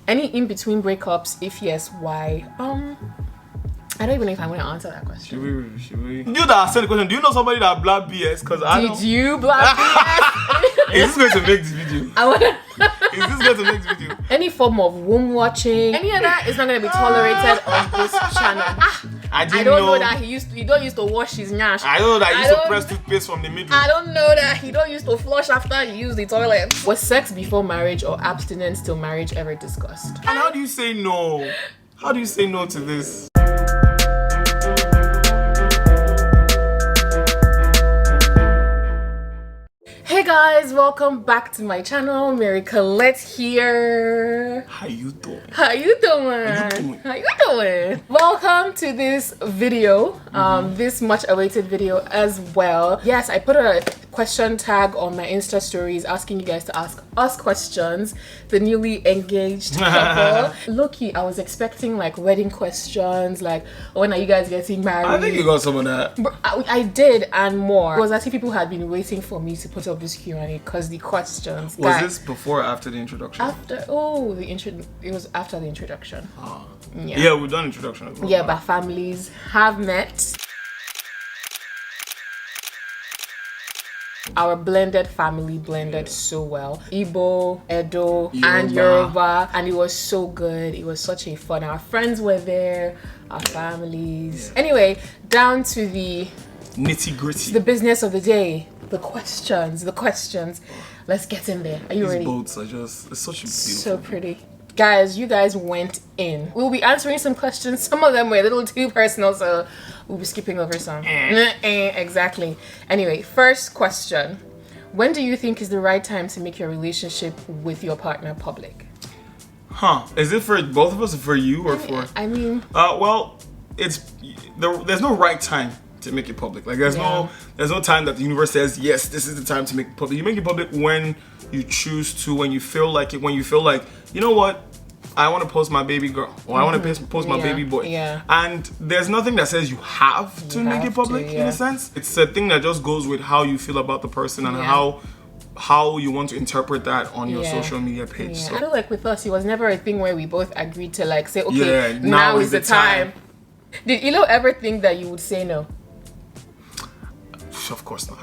Any in-between breakups? If yes, why? I don't even know if I want to answer that question. Should we? You that asked the question, do you know somebody that blabbed BS? Because I don't. Did you blab BS? Is this going to make this video? Is this going to make this video? Any form of womb watching, any of that is not going to be tolerated on this channel. I don't know that he don't used to wash his nyash. I don't know that he used to press toothpaste from the middle. I don't know that he don't used to flush after he used the toilet. Was sex before marriage or abstinence till marriage ever discussed? And how do you say no? How do you say no to this? Hey guys, welcome back to my channel. Marycolette here. How you doing? How you doing? How you doing? Welcome to this video, this much awaited video as well. Yes, I put a question tag on my Insta stories asking you guys to ask us questions, the newly engaged couple. Low-key, I was expecting like wedding questions, like when are you guys getting married? I think you got some of that. I did, and more. It was as if people had been waiting for me to put up this Q&A because the questions. Was this before or after the introduction? After, it was after the introduction. Yeah, we've done introduction as well. Yeah, but families have met. Our blended family blended so well. Igbo, Edo, and Yoruba. And it was so good. It was such a fun. Our friends were there, our families. Yeah. Anyway, down to the nitty-gritty. The business of the day. The questions. Let's get in there. Are you ready? These boats are just, it's such a beautiful. So pretty. Guys, you guys went in. We'll be answering some questions. Some of them were a little too personal, so we'll be skipping over some. Exactly. Anyway, first question. When do you think is the right time to make your relationship with your partner public? Is it for both of us or for you or for? I mean. Well, there's no right time to make it public. Like there's no time that the universe says, yes, this is the time to make it public. You make it public when you choose to, when you feel like it, when you feel like, you know what, I want to post my baby girl or I want to post my baby boy. Yeah. And there's nothing that says you have to make it public in a sense. It's a thing that just goes with how you feel about the person and how you want to interpret that on your social media page. So. I feel like with us, it was never a thing where we both agreed to like say, okay, now is the time. Did Ilo ever think that you would say no? Of course not.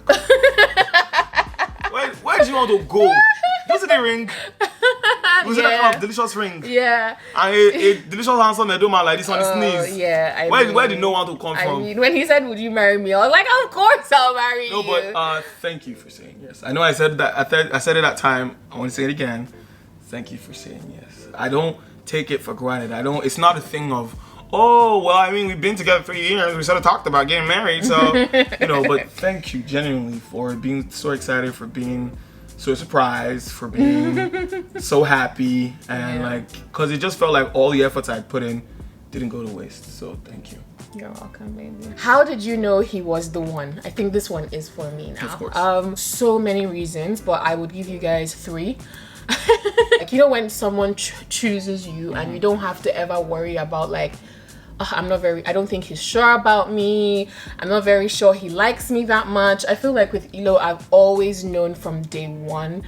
Where do you want to go? What's the ring? Was it that kind of delicious ring? Yeah. And a delicious handsome man like this on his knees. Yeah. Where did no one to come from? I mean, when he said, "Would you marry me?" I was like, "Of course I'll marry you." No, but thank you for saying yes. I know I said that. I said it that time. I want to say it again. Thank you for saying yes. I don't take it for granted. It's not a thing of, oh, well, I mean, we've been together 3 years. We sort of talked about getting married. So, but thank you genuinely for being so excited, for being so surprised, for being so happy. And because it just felt like all the efforts I'd put in didn't go to waste. So thank you. You're welcome, baby. How did you know he was the one? I think this one is for me now. Of course. So many reasons, but I would give you guys 3. Like, when someone chooses you and you don't have to ever worry about like, I don't think he's sure about me. I'm not very sure he likes me that much. I feel like with Ilo, I've always known from day one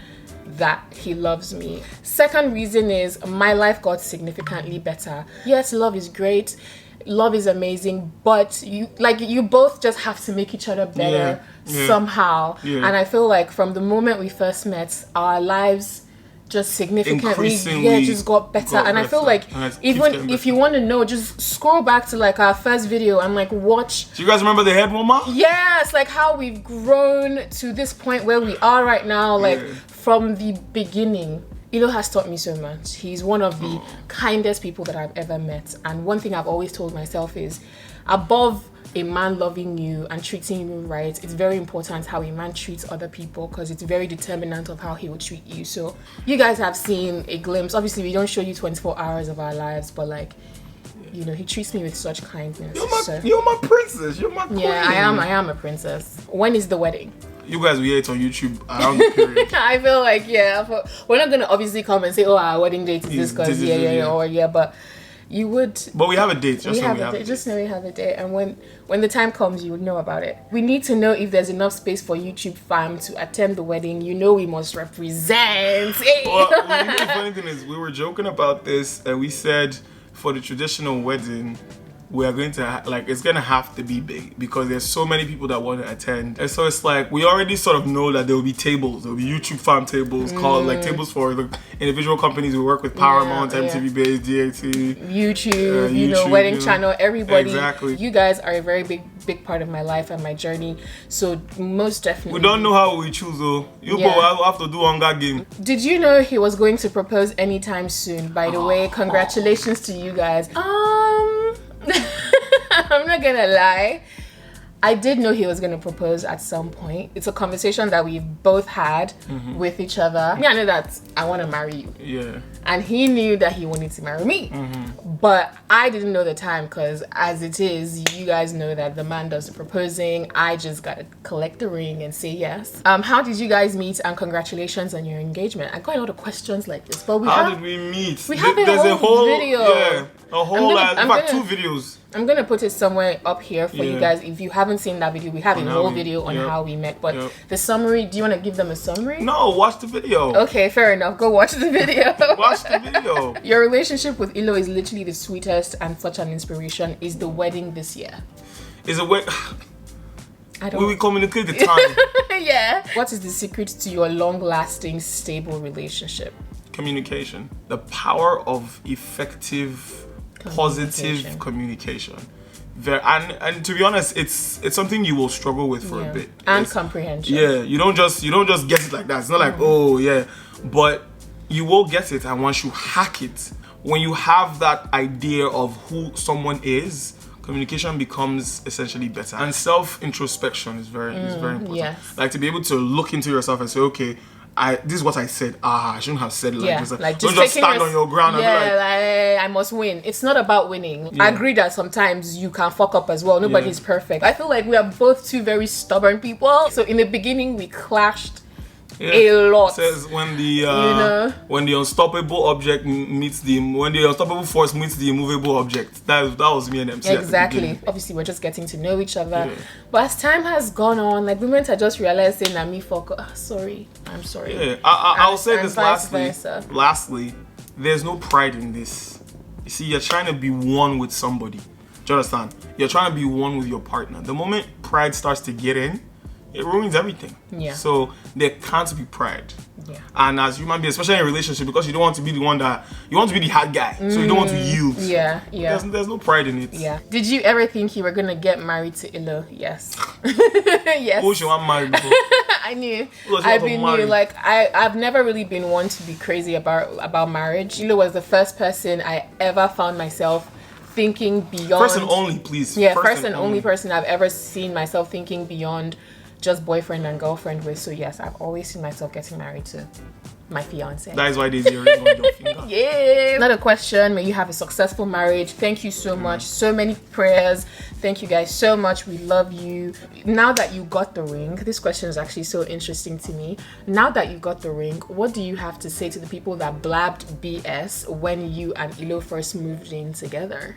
that he loves me. Second reason is my life got significantly better. Yes, love is great. Love is amazing, but you both just have to make each other better somehow. Yeah. And I feel like from the moment we first met, our lives just significantly just got better. And I feel like even if you want to know, just scroll back to like our first video and like watch. Do you guys remember the head warmer? Yes, like how we've grown to this point where we are right now, like from the beginning. Ilo has taught me so much. He's one of the kindest people that I've ever met. And one thing I've always told myself is, above a man loving you and treating you right, it's very important how a man treats other people because it's very determinant of how he will treat you. So you guys have seen a glimpse. Obviously, we don't show you 24 hours of our lives, but like, he treats me with such kindness. You're my princess. You're my queen. Yeah, I am a princess. When is the wedding? You guys will hear it on YouTube around the period. I feel like, we're not going to obviously come and say, oh, our wedding date is this because, but You would. But we have a date. Just We know have we a have a date. date. Just know we have a date, and when the time comes, you would know about it. We need to know if there's enough space for YouTube fam to attend the wedding. You know, we must represent. Well, the funny thing is, we were joking about this, and we said for the traditional wedding, we are going to it's gonna have to be big because there's so many people that want to attend, and so it's like we already sort of know that there will be tables, there will be YouTube fam tables called like tables for the individual companies we work with, Paramount, MTV Base, DAT, YouTube, you know, wedding channel, everybody. Exactly. You guys are a very big part of my life and my journey. So most definitely. We don't know how we choose though. You have to do Hunger Game. Did you know he was going to propose anytime soon? By the way, congratulations to you guys. I'm not gonna lie. I did know he was going to propose at some point. It's a conversation that we've both had with each other. Me, I know that I want to marry you. Yeah. And he knew that he wanted to marry me. But I didn't know the time because as it is, you guys know that the man does the proposing. I just got to collect the ring and say yes. How did you guys meet, and congratulations on your engagement? I got a lot of questions like this, but How did we meet? We have There's a whole video. Yeah, a whole in fact, 2 videos. I'm gonna put it somewhere up here for you guys. If you haven't seen that video, we have a whole video on how we met. But the summary, do you want to give them a summary? No, watch the video. Okay, fair enough. Go watch the video. Watch the video. Your relationship with Ilo is literally the sweetest and such an inspiration. Is the wedding this year? Is a way. I don't. We will communicate the time. Yeah. What is the secret to your long-lasting, stable relationship? Communication. The power of effective, positive communication. And to be honest, it's something you will struggle with for a bit. And comprehension. Yeah, you don't just get it like that. It's not like, oh yeah, but you will get it, and once you hack it, when you have that idea of who someone is, communication becomes essentially better. And self-introspection is very important. Yes. Like to be able to look into yourself and say, okay, this is what I said. I shouldn't have said it like this. Like don't just stand on your ground and be like, I must win. It's not about winning. I agree that sometimes you can fuck up as well. Nobody's perfect. I feel like we are both two very stubborn people. So in the beginning, we clashed a lot. It says when the unstoppable object meets when the unstoppable force meets the immovable object. That was me and MC. Exactly. Obviously, we're just getting to know each other. But as time has gone on, like the moment I just realized saying that me fuck. Sorry, I'm sorry. Yeah, I'll say this lastly. Versa. Lastly, there's no pride in this. You see, you're trying to be one with somebody. Do you understand? You're trying to be one with your partner. The moment pride starts to get in, it ruins everything. Yeah. So there can't be pride. Yeah. And as human beings, especially in a relationship, because you don't want to be the one that you want to be the hard guy, so you don't want to yield. Yeah. There's no pride in it. Yeah. Did you ever think you were gonna get married to Ilo? Yes. Yes. Who she want married before? I knew. I've been new. Like I've never really been one to be crazy about marriage. Ilo was the first person I ever found myself thinking beyond. First and only, please. Yeah, first and only person I've ever seen myself thinking beyond just boyfriend and girlfriend with. So yes, I've always seen myself getting married to my fiance. That is why there's a ring on your finger. Yeah. Another question. May you have a successful marriage. Thank you so much. So many prayers. Thank you guys so much. We love you. Now that you got the ring, this question is actually so interesting to me. Now that you got the ring, what do you have to say to the people that blabbed BS when you and Ilo first moved in together?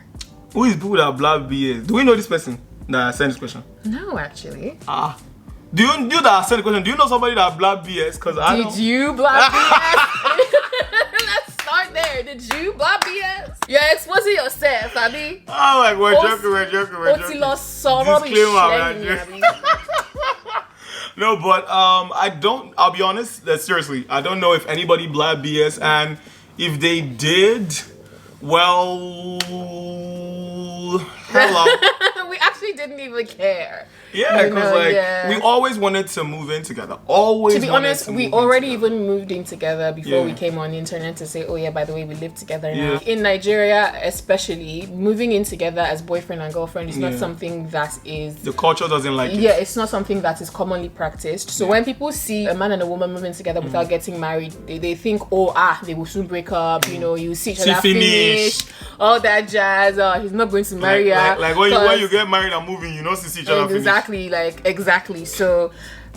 Who is people that blabbed BS? Do we know this person that sent this question? No, actually. Do you that sent the question? Do you know somebody that blabbed BS? Because I don't. Did you blab BS? Let's start there. Did you blab BS? You're exposing yourself, Abby. Oh, like we're joking. No, but I don't. I'll be honest. Seriously, I don't know if anybody blabbed BS, and if they did, well, hello. We actually didn't even care. Yeah, because we always wanted to move in together. Always. To be honest, we already even moved in together before we came on the internet to say, oh yeah, by the way, we live together now. In Nigeria, especially, moving in together as boyfriend and girlfriend is not something that is. The culture doesn't like it. Yeah, it's not something that is commonly practiced. So when people see a man and a woman moving together without getting married, they think, they will soon break up. You know, you see each other finish, all that jazz. He's not going to marry her. Like when you get married and moving, you know, see each other finish. Exactly. So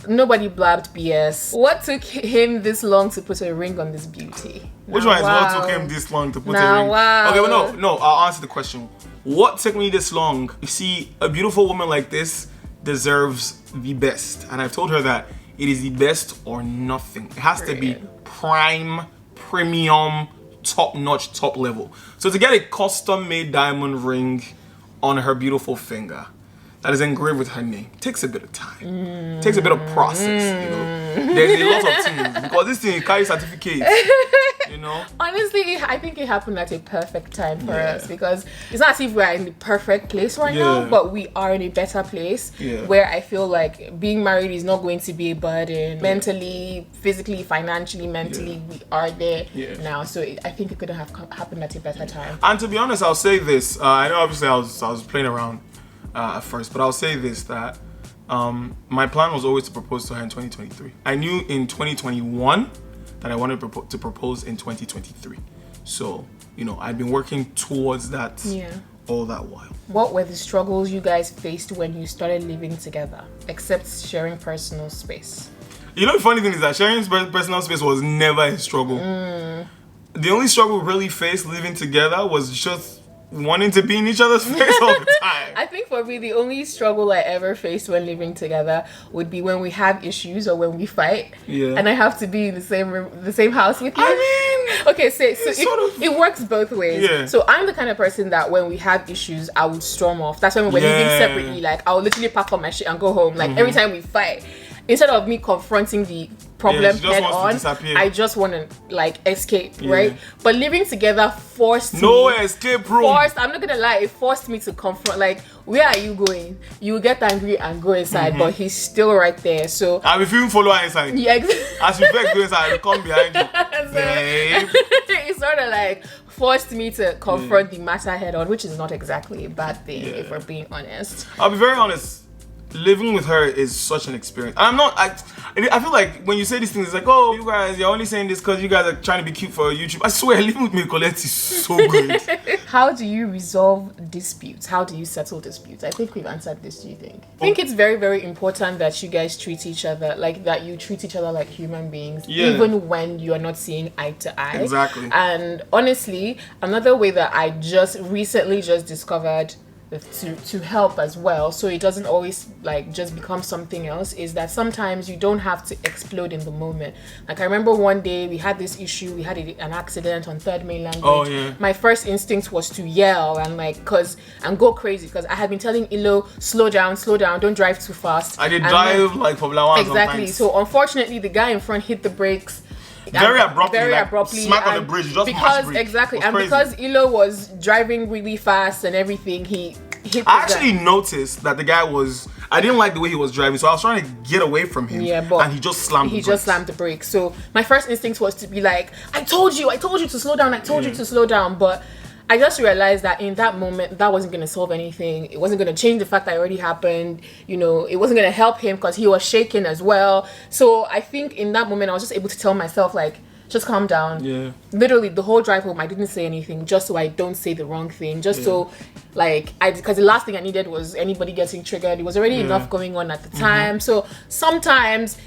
Nobody blabbed BS. What took him this long to put a ring on this beauty? Which one is what took him this long to put a ring? Wow. Okay, but no, I'll answer the question. What took me this long? You see, a beautiful woman like this deserves the best. And I've told her that it is the best or nothing. It has to be prime, premium, top-notch, top level. So to get a custom-made diamond ring on her beautiful finger that is engraved with her name takes a bit of time. Takes a bit of process, you know. There's a lot of things because this thing carries certificates, you know. Honestly, I think it happened at a perfect time for us because it's not as if we're in the perfect place right now, but we are in a better place where I feel like being married is not going to be a burden mentally, physically, financially, mentally. We are there now, so I think it could have happened at a better time. And to be honest, I'll say this. I know obviously I was playing around at first, but I'll say this, that my plan was always to propose to her in 2023. I knew in 2021 that I wanted to propose in 2023. So, you know, I've been working towards that all that while. What were the struggles you guys faced when you started living together, except sharing personal space? You know, the funny thing is that sharing personal space was never a struggle. The only struggle we really faced living together was just wanting to be in each other's face all the time. I think for me, the only struggle I ever faced when living together would be when we have issues or when we fight, and I have to be in the same room, the same house with you. I mean, okay, so it works both ways. So I'm the kind of person that when we have issues, I would storm off. That's when we're living separately. Like I'll literally pack up my shit and go home. Like every time we fight, instead of me confronting the problem head on, I just want to like escape, right? But living together forced no me. escape room. I'm not gonna lie, it forced me to confront. Like, where are you going? You get angry and go inside, but he's still right there. So I'll be feeling follow her inside. Yeah, exactly. As you beg go inside, I'll come behind you. Babe. It's sort of like forced me to confront the matter head on, which is not exactly a bad thing if we're being honest. I'll be very honest. Living with her is such an experience. I feel like when you say these things, it's like, oh, you guys, you're only saying this because you guys are trying to be cute for YouTube. I swear, living with Marycolette is so great. How do you resolve disputes? How do you settle disputes? I think we've answered this, do you think? I think it's very, very important that you guys treat each other, like that you treat each other like human beings, even when you are not seeing eye to eye. Exactly. And honestly, another way that I just recently discovered to help as well, so it doesn't always like just become something else, is that sometimes you don't have to explode in the moment. Like I remember one day we had this issue, we had an accident on 3rd Mainland Bridge. My first instinct was to yell and and go crazy because I had been telling Ilo, slow down, don't drive too fast. I did drive like Formula 1 exactly sometimes. So unfortunately the guy in front hit the brakes very abruptly, smack on the bridge, just because because Ilo was driving really fast and everything, he hit. I actually noticed that the guy I didn't like the way he was driving, so I was trying to get away from him. And he just slammed the brakes. So my first instinct was to be like, I told you to slow down, you to slow down, but I just realized that in that moment, that wasn't going to solve anything. It wasn't going to change the fact that it already happened. You know, it wasn't going to help him because he was shaking as well. So I think in that moment, I was just able to tell myself, like, just calm down. Yeah. Literally, the whole drive home, I didn't say anything, just so I don't say the wrong thing. Just so, like, because the last thing I needed was anybody getting triggered. It was already enough going on at the time. So sometimes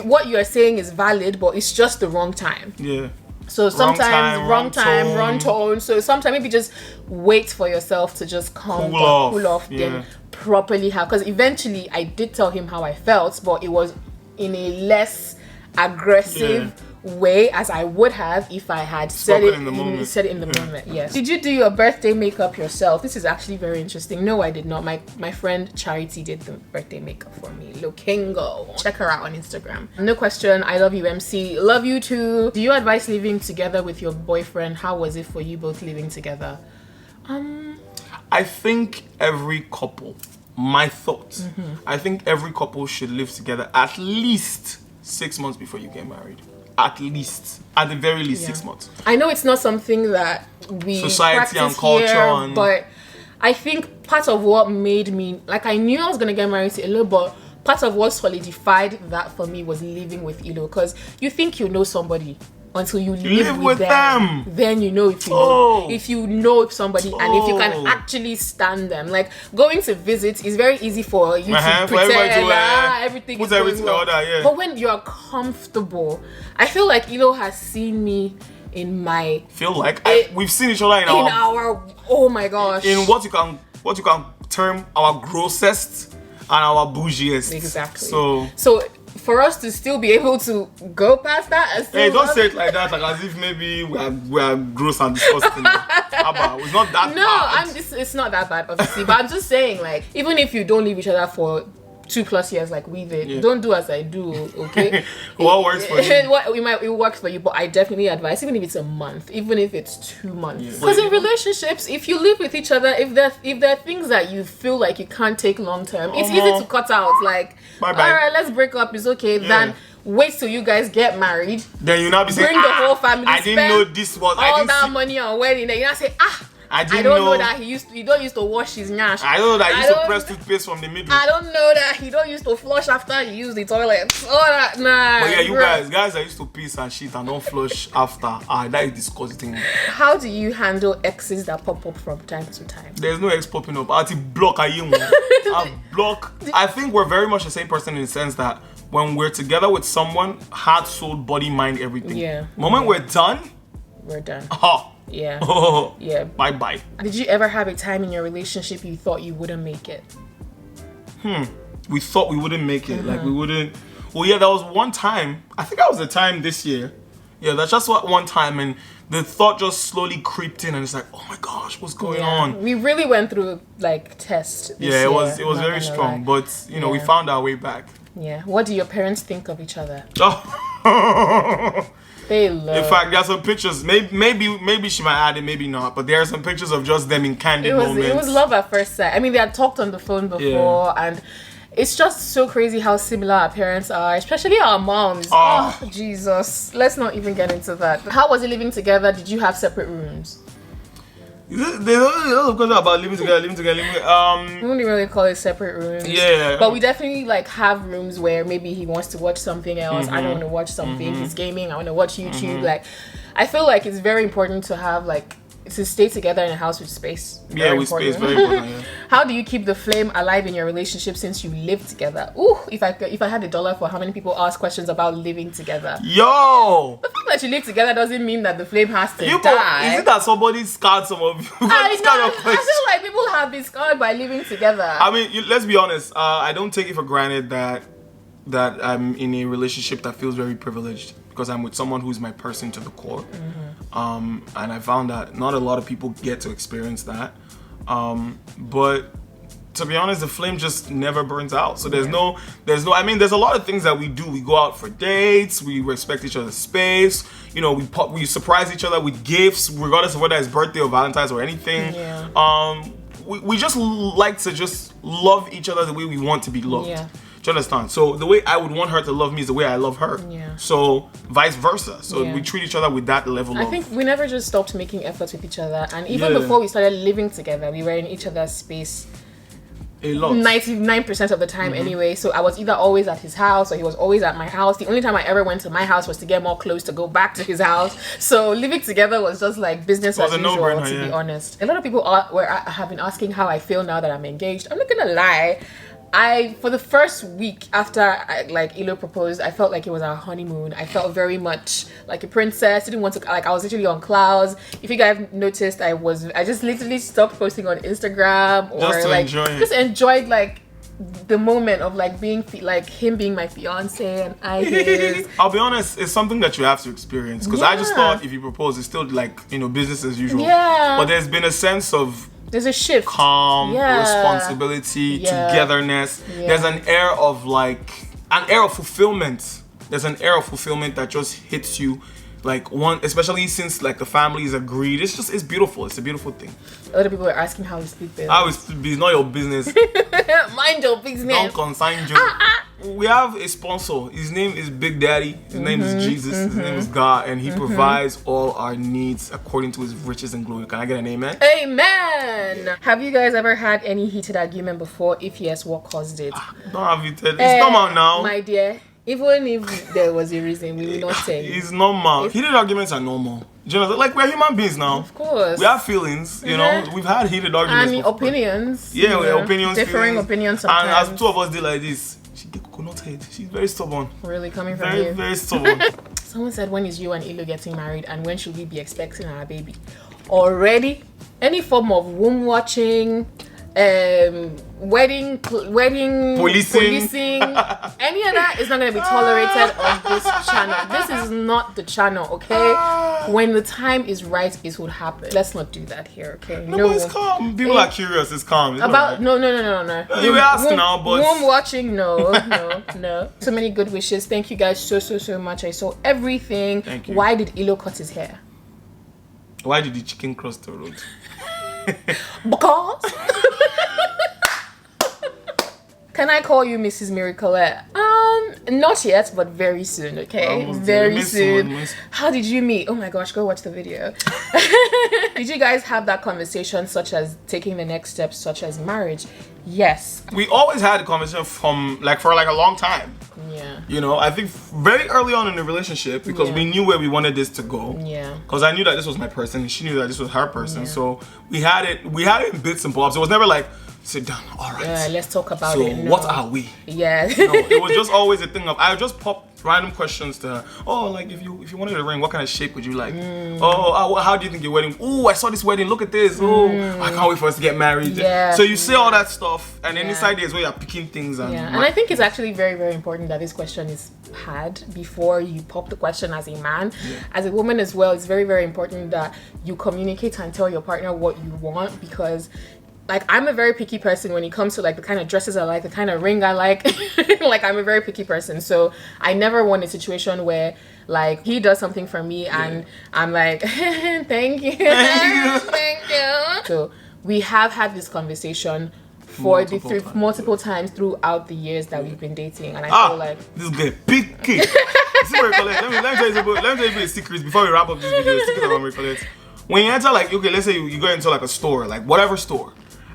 what you are saying is valid, but it's just the wrong time. Yeah. So sometimes wrong time, wrong tone. So sometimes maybe just wait for yourself to just cool off, then properly have. Because eventually I did tell him how I felt, but it was in a less aggressive way as I would have if I had said it in the moment. Yes. Did you do your birthday makeup yourself? This is actually very interesting. No, I did not. My friend Charity did the birthday makeup for me. Lokingo. Check her out on Instagram. No question. I love you, MC. Love you too. Do you advise living together with your boyfriend? How was it for you both living together? I think every couple, my thoughts, I think every couple should live together at least 6 months before you get married. At the very least 6 months. I know it's not something that we society and culture here, but I think part of what made me, like, I knew I was gonna get married to Ilo, but part of what solidified that for me was living with Ilo, because you think you know somebody until you live live with them. Then you know if you know somebody and if you can actually stand them. Like going to visit is very easy for you to pretend everything is going well. But when you're comfortable, I feel like Elo has seen me in my we've seen each other in our oh my gosh, in what you can term our grossest and our bougiest. Exactly. So for us to still be able to go past that and still don't say it like that, like as if maybe we are gross and disgusting. It's not that bad. It's not that bad, obviously. But I'm just saying, like, even if you don't leave each other for 2+ years like we did, don't do as I do, okay? What works for you? It works for you, but I definitely advise, even if it's a month, even if it's 2 months. Because in relationships, if you live with each other, if there are things that you feel like you can't take long term, it's easy to cut out. Like, all right, let's break up. It's okay. Then wait till you guys get married. Then you now be saying, bring the whole family. I didn't know this was all that money on wedding. Then you now say, I don't know that he don't used to wash his nash. I don't know that he used to press toothpaste from the middle. I don't know that he don't used to flush after he used the toilet. All that, nah. But yeah, you guys that used to piss and shit and don't flush after. That is disgusting. How do you handle exes that pop up from time to time? There's no ex popping up. I block I think we're very much the same person in the sense that when we're together with someone, heart, soul, body, mind, everything. Yeah. Moment we're done. Yeah. Yeah. Bye. Did you ever have a time in your relationship you thought you wouldn't make it? We thought we wouldn't make it. Like we wouldn't. Well, yeah, there was one time. I think that was the time this year. Yeah, that's just one time, and the thought just slowly creeped in, and it's like, oh my gosh, what's going on? We really went through like tests. This year, it was very strong, but we found our way back. Yeah. What do your parents think of each other? They love. In fact, there are some pictures. Maybe she might add it, maybe not. But there are some pictures of just them in candid moments. It was love at first sight. I mean, they had talked on the phone before, and it's just so crazy how similar our parents are, especially our moms. Oh, Jesus! Let's not even get into that. How was it living together? Did you have separate rooms? There's a lot of questions about living together. We wouldn't really call it separate rooms. Yeah. But we definitely like have rooms where maybe he wants to watch something else. I don't want to watch something. He's gaming. I want to watch YouTube. Like, I feel like it's very important to have to stay together in a house with space. With space, very important. Yeah. How do you keep the flame alive in your relationship since you live together? Ooh, if I had $1 for how many people ask questions about living together. Yo! The fact that you live together doesn't mean that the flame has to die. Is it that somebody scarred some of you? I feel like people have been scarred by living together. I mean, let's be honest. I don't take it for granted that I'm in a relationship that feels very privileged because I'm with someone who's my person to the core. And I found that not a lot of people get to experience that. But to be honest, the flame just never burns out. So there's no, I mean, there's a lot of things that we do. We go out for dates, we respect each other's space, we surprise each other with gifts, regardless of whether it's birthday or Valentine's or anything. We just like to just love each other the way we want to be loved. Do you understand? So the way I would want her to love me is the way I love her. So vice versa. So we treat each other with that level of... I think we never just stopped making efforts with each other. And even before we started living together, we were in each other's space. A lot. 99% of the time anyway. So I was either always at his house or he was always at my house. The only time I ever went to my house was to get more clothes to go back to his house. So living together was just like business as usual, to be honest. A lot of people have been asking how I feel now that I'm engaged. I'm not gonna lie. For the first week after Elo proposed, I felt like it was our honeymoon. I felt very much like a princess. Didn't want to, I was literally on clouds. If you guys noticed, I just literally stopped posting on Instagram or just enjoyed the moment of being him being my fiance and I his. I'll be honest, it's something that you have to experience because I just thought if you propose, it's still business as usual. But there's been a sense of there's a shift, calm, responsibility, togetherness. There's an air of fulfillment. There's an air of fulfillment that just hits you especially since the families agreed. It's beautiful. It's a beautiful thing. A lot of people are asking how we split bills. How we split bills, not your business. Mind your business. Don't consign you. We have a sponsor. His name is Big Daddy. His name is Jesus. His name is God, and He provides all our needs according to His riches and glory. Can I get an amen? Amen. Have you guys ever had any heated argument before? If yes, what caused it? Don't have heated. It's normal now. My dear, Even if there was a reason, we will not say. It's normal. Heated arguments are normal. You know, like we're human beings now. Of course. We have feelings, you know. We've had heated arguments. And opinions. Yeah, we have opinions. Differing feelings. opinions sometimes. And as two of us did like this, she get coconut head. She's very stubborn. Really coming from very, you. Very stubborn. Someone said, when is you and Ilo getting married and when should we be expecting our baby? Already, any form of womb watching, wedding policing, any of that is not going to be tolerated on this channel. This is not the channel, okay? When the time is right, it would happen. Let's not do that here, okay? No, but it's calm. People are curious. It's calm. It's about no. You ask now, but womb watching, no. So many good wishes. Thank you guys so much. I saw everything. Thank you. Why did Ilo cut his hair? Why did the chicken cross the road? Because. Can I call you Mrs. Marycolette? Not yet, but very soon, okay? Very soon. How did you meet? Oh my gosh, go watch the video. Did you guys have that conversation, such as taking the next steps, such as marriage? Yes. We always had a conversation for a long time. Yeah. You know, I think very early on in the relationship, because we knew where we wanted this to go. Yeah. Because I knew that this was my person, and she knew that this was her person. So we had it in bits and bobs. It was never like, sit down, all right. Yeah, let's talk about so it. So what are we? Yeah. No, it was just always a thing of, I would just pop random questions to her. Oh, like if you wanted a ring, what kind of shape would you like? Oh, how do you think your wedding? Oh, I saw this wedding. Look at this. Oh, I can't wait for us to get married. Yeah. So you say all that stuff, and then inside there is where you're picking things. And and I think it's actually very, very important that this question is had before you pop the question as a man. As a woman as well, it's very, very important that you communicate and tell your partner what you want, because like, I'm a very picky person when it comes to like the kind of dresses I like, the kind of ring I like. Like, I'm a very picky person. So I never want a situation where like he does something for me and I'm like, thank you. Thank you. So we have had this conversation for multiple times throughout the years that we've been dating. And I feel like this guy picky. Let me tell you a secret before we wrap up this video. Secret about Marycolette. When you enter, like, okay, let's say you go into like a store, like whatever store,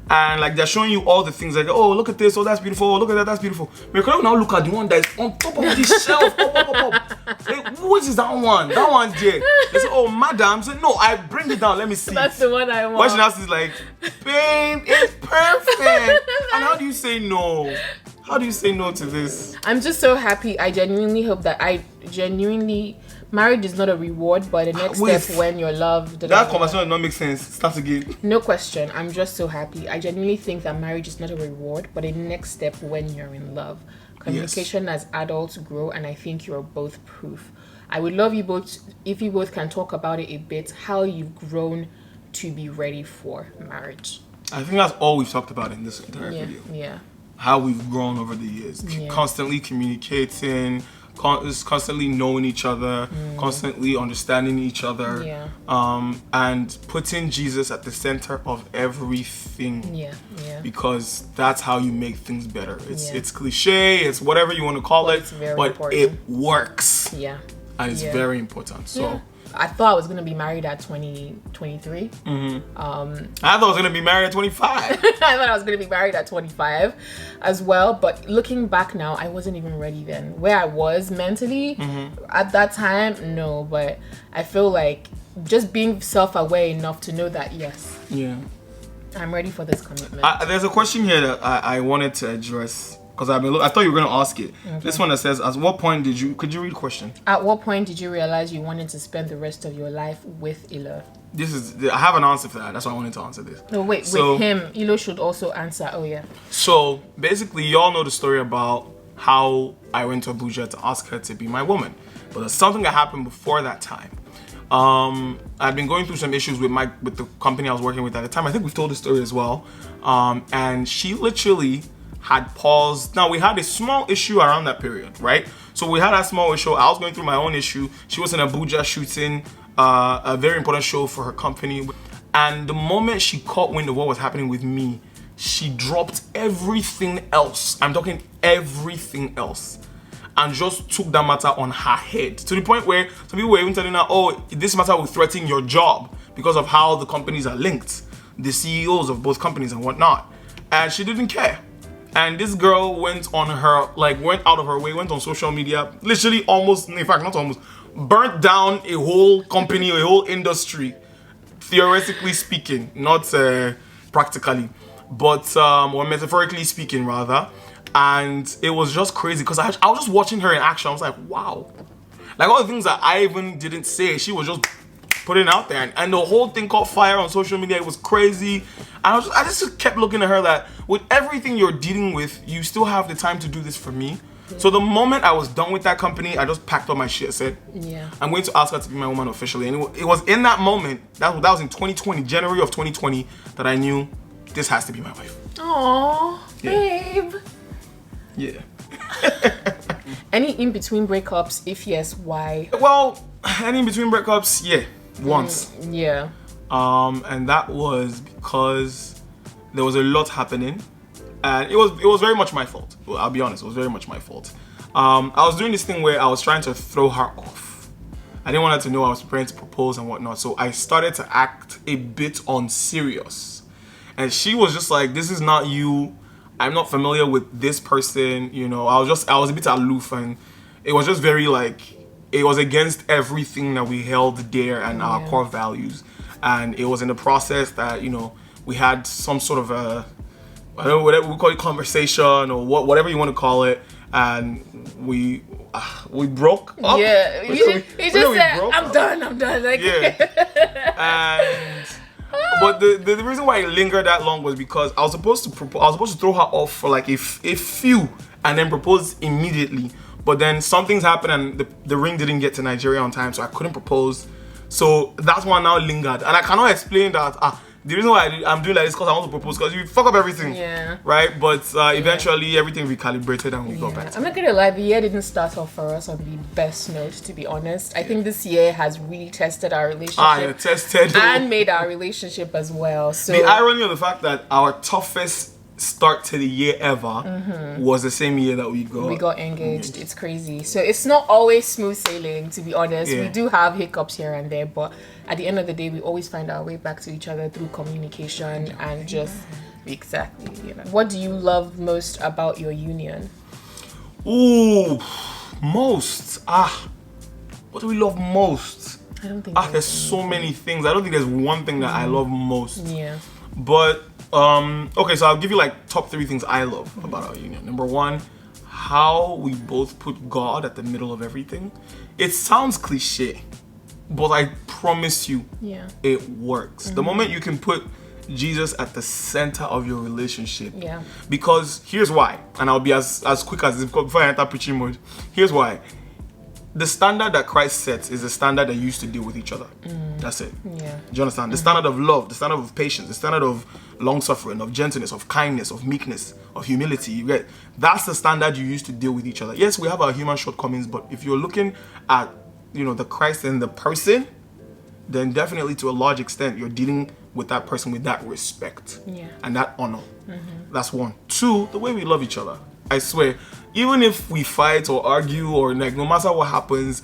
and like they're showing you all the things, like, oh, look at this, oh, that's beautiful, oh, look at that, that's beautiful. Marycolette will now look at the one that's on top of this shelf. Like, which is that one? That one's there. They say, oh, madam. Say, no, I bring it down, let me see. That's the one I want. Why she asks is like, babe, it's perfect. And how do you say no? How do you say no to this? I'm just so happy. I genuinely hope that marriage is not a reward, but the next step when you're loved. That conversation does not make sense. Start again. No question. I'm just so happy. I genuinely think that marriage is not a reward, but a next step when you're in love. Communication as adults grow, and I think you're both proof. I would love you both, if you both can talk about it a bit, how you've grown to be ready for marriage. I think that's all we've talked about in this entire video. Yeah. How we've grown over the years. Constantly communicating, constantly knowing each other, constantly understanding each other, and putting Jesus at the center of everything. Because that's how you make things better. It's cliche, it's whatever you want to call it, but important. It works. And it's very important. So I thought I was gonna be married at 23. I thought I was gonna be married at 25. I thought I was gonna be married at 25 as well. But looking back now, I wasn't even ready then. Where I was mentally at that time, no. But I feel like just being self-aware enough to know that I'm ready for this commitment. There's a question here that I wanted to address. Because I thought you were going to ask it. This one that says, at what point could you read the question? At what point did you realize you wanted to spend the rest of your life with Ilo? I have an answer for that. That's why I wanted to answer this. No, wait, with him, Ilo should also answer. Oh, yeah. So, basically, y'all know the story about how I went to Abuja to ask her to be my woman. But there's something that happened before that time. I'd been going through some issues with the company I was working with at the time. I think we've told the story as well. And she literally had paused. Now, we had a small issue around that period, right? So we had a small issue. I was going through my own issue. She was in Abuja shooting a very important show for her company. And the moment she caught wind of what was happening with me, she dropped everything else. I'm talking everything else. And just took that matter on her head. To the point where some people were even telling her, oh, this matter will threaten your job because of how the companies are linked. The CEOs of both companies and whatnot. And she didn't care. And this girl went out of her way, went on social media, literally almost, in fact, not almost, burnt down a whole company, a whole industry, theoretically speaking, not practically, but or metaphorically speaking rather. And it was just crazy because I was just watching her in action. I was like, wow. Like all the things that I even didn't say, she was just putting out there, and the whole thing caught fire on social media. It was crazy. And I just kept looking at her that with everything you're dealing with, you still have the time to do this for me. Yeah. So the moment I was done with that company, I just packed up my shit and said, yeah, I'm going to ask her to be my woman officially. And it was in that moment, that was in 2020, January of 2020, that I knew this has to be my wife. Aww, babe. Yeah. Any in-between breakups? If yes, why? Well, any in-between breakups, yeah. Once. Yeah. And that was because there was a lot happening, and it was very much my fault. Well, I'll be honest, it was very much my fault. I was doing this thing where I was trying to throw her off. I didn't want her to know I was preparing to propose and whatnot, so I started to act a bit unserious. And she was just like, this is not you. I'm not familiar with this person, you know. I was a bit aloof, and it was just very like, it was against everything that we held dear and our core values. And it was in the process that, you know, we had some sort of I don't know, whatever we call it, conversation or whatever you want to call it, and we broke up. Yeah, he just said, I'm done. Like, yeah. And but the reason why it lingered that long was because I was supposed to throw her off for like a few and then propose immediately. But then some things happened and the ring didn't get to Nigeria on time, so I couldn't propose. So that's why I now lingered. And I cannot explain that. The reason why I'm doing like this because I want to propose, because you fuck up everything. Yeah. Right? But eventually everything recalibrated and we got back to I'm not gonna lie, the year didn't start off for us on the best note, to be honest. I think this year has really tested our relationship. And made our relationship as well. So the irony of the fact that our toughest start to the year ever was the same year that we got engaged. It's crazy. So it's not always smooth sailing, to be honest. We do have hiccups here and there, but at the end of the day, we always find our way back to each other through communication and just exactly, you know. What do you love most about your union? Ooh, most. What do we love most? I don't think there's so many things. I don't think there's one thing that I love most. Yeah. But okay, so I'll give you like top 3 things I love about our union. Number 1, how we both put God at the middle of everything. It sounds cliche, but I promise you, it works. The moment you can put Jesus at the center of your relationship. Yeah. Because here's why, and I'll be as quick as this before I enter preaching mode. Here's why. The standard that Christ sets is the standard that you used to deal with each other. That's it. Yeah. Do you understand? The standard of love, the standard of patience, the standard of long suffering, of gentleness, of kindness, of meekness, of humility. You get? That's the standard you used to deal with each other. Yes, we have our human shortcomings, but if you're looking at, you know, the Christ and the person, then definitely to a large extent you're dealing with that person with that respect and that honor. That's 1. 2, the way we love each other. I swear, even if we fight or argue or like no matter what happens,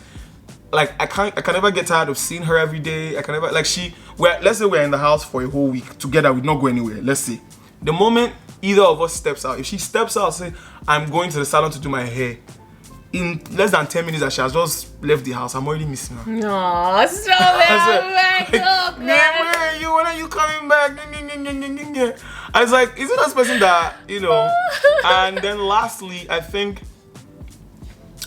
like I can never get tired of seeing her every day. I can never let's say we're in the house for a whole week together, we not go anywhere. Let's say the moment either of us steps out, if she steps out, say I'm going to the salon to do my hair, in less than 10 minutes that she has just left the house, I'm already missing her. No, stop it. Where are you? When are you coming back? I was like, is it this person that, you know? And then lastly, I think,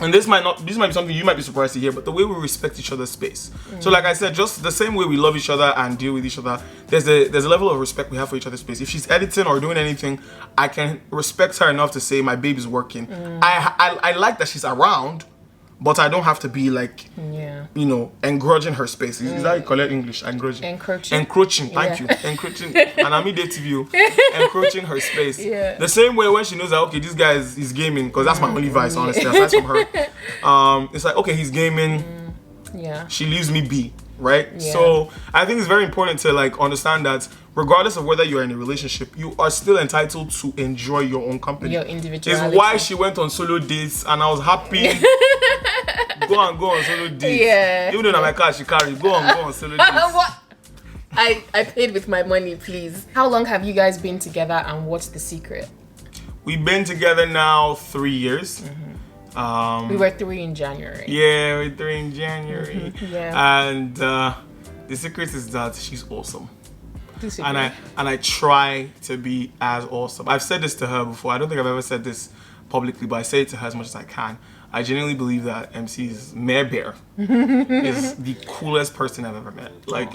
and this might be something you might be surprised to hear, but the way we respect each other's space. So like I said, just the same way we love each other and deal with each other, there's a level of respect we have for each other's space. If she's editing or doing anything, I can respect her enough to say my baby's working. I like that she's around, but I don't have to be like, you know, encouraging her space. Is that how you call it in English? Encroaching. Thank you. Encroaching. And I'm dating you. Encroaching her space. Yeah. The same way when she knows that, okay, this guy is gaming, because that's my only vice, honestly, aside from her. It's like, okay, he's gaming. Yeah. She leaves me be. Right? Yeah. So I think it's very important to like understand that regardless of whether you're in a relationship, you are still entitled to enjoy your own company. Your individuality. It's why she went on solo dates and I was happy. go on solo dates. Yeah. Even though my car she carry, go on solo dates. What? I paid with my money, please. How long have you guys been together and what's the secret? we've been together now 3 years. We were 3 in January. Yeah, we're 3 in January. Yeah. And the secret is that she's awesome. Disagree. And I try to be as awesome. I've said this to her before. I don't think I've ever said this publicly, but I say it to her as much as I can. I genuinely believe that MC's Mare Bear is the coolest person I've ever met. Like,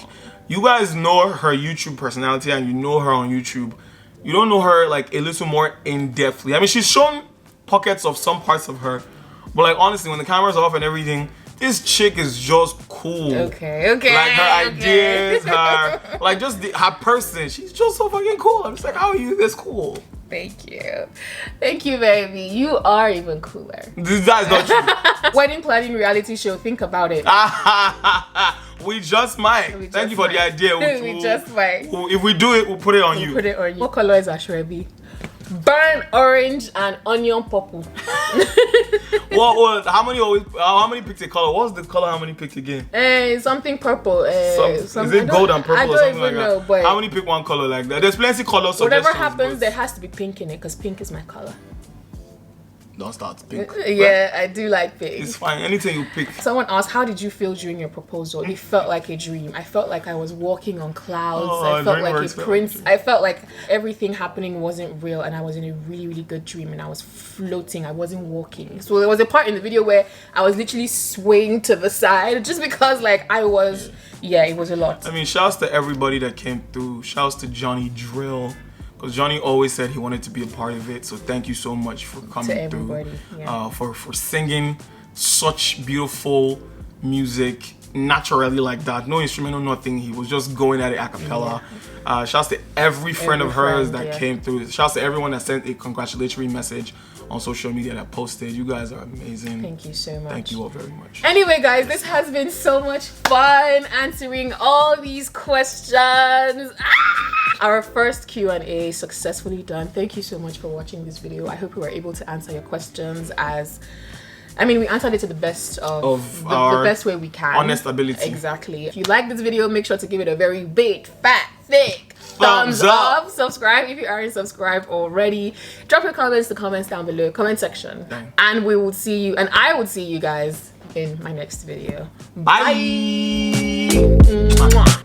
you guys know her YouTube personality and you know her on YouTube. You don't know her like a little more in-depthly. I mean, she's shown pockets of some parts of her, but like honestly, when the camera's off and everything, this chick is just cool. Okay. Like her ideas, her like just her person. She's just so fucking cool. I'm just like, how are you this cool? Thank you, baby. You are even cooler. That is not true. Wedding planning reality show. Think about it. We just might. Thank you for the idea. We just might. If we do it, we'll put it on you. Put it on you. What color is Ashrebi? Burnt orange and onion purple. Well, how many picked a color? What's the color? How many picked again? Something purple. Is it gold and purple I or don't something even like know, that? but How many pick one color like that? There's plenty color suggestions. whatever happens, but there has to be pink in it because pink is my color. don't start pink. Yeah, I do like pink. It's fine. Anything you pick. Someone asked, how did you feel during your proposal? It felt like a dream. I felt like I was walking on clouds. I felt like a prince. I felt like everything happening wasn't real and I was in a really, really good dream and I was floating. I wasn't walking. So there was a part in the video where I was literally swaying to the side just because like I was, yeah, it was a lot. I mean, shouts to everybody that came through. Shouts to Johnny Drill. Because Johnny always said he wanted to be a part of it, so thank you so much for coming through, for singing such beautiful music naturally like that. No instrumental, nothing. He was just going at it a cappella. Shouts to every friend of hers that came through. Shouts to everyone that sent a congratulatory message on social media that posted. You guys are amazing. Thank you so much. Thank you all very much. Anyway, guys, this has been so much fun answering all these questions. Our first Q&A successfully done. Thank you so much for watching this video. I hope we were able to answer your questions we answered it to the best of the best way we can. Honest ability. Exactly. If you like this video, make sure to give it a very big, fat, thick thumbs up. Subscribe if you aren't subscribed already. Drop your comments in the comments down below, comment section. Dang. And we will see you, and I will see you guys in my next video. Bye. Bye.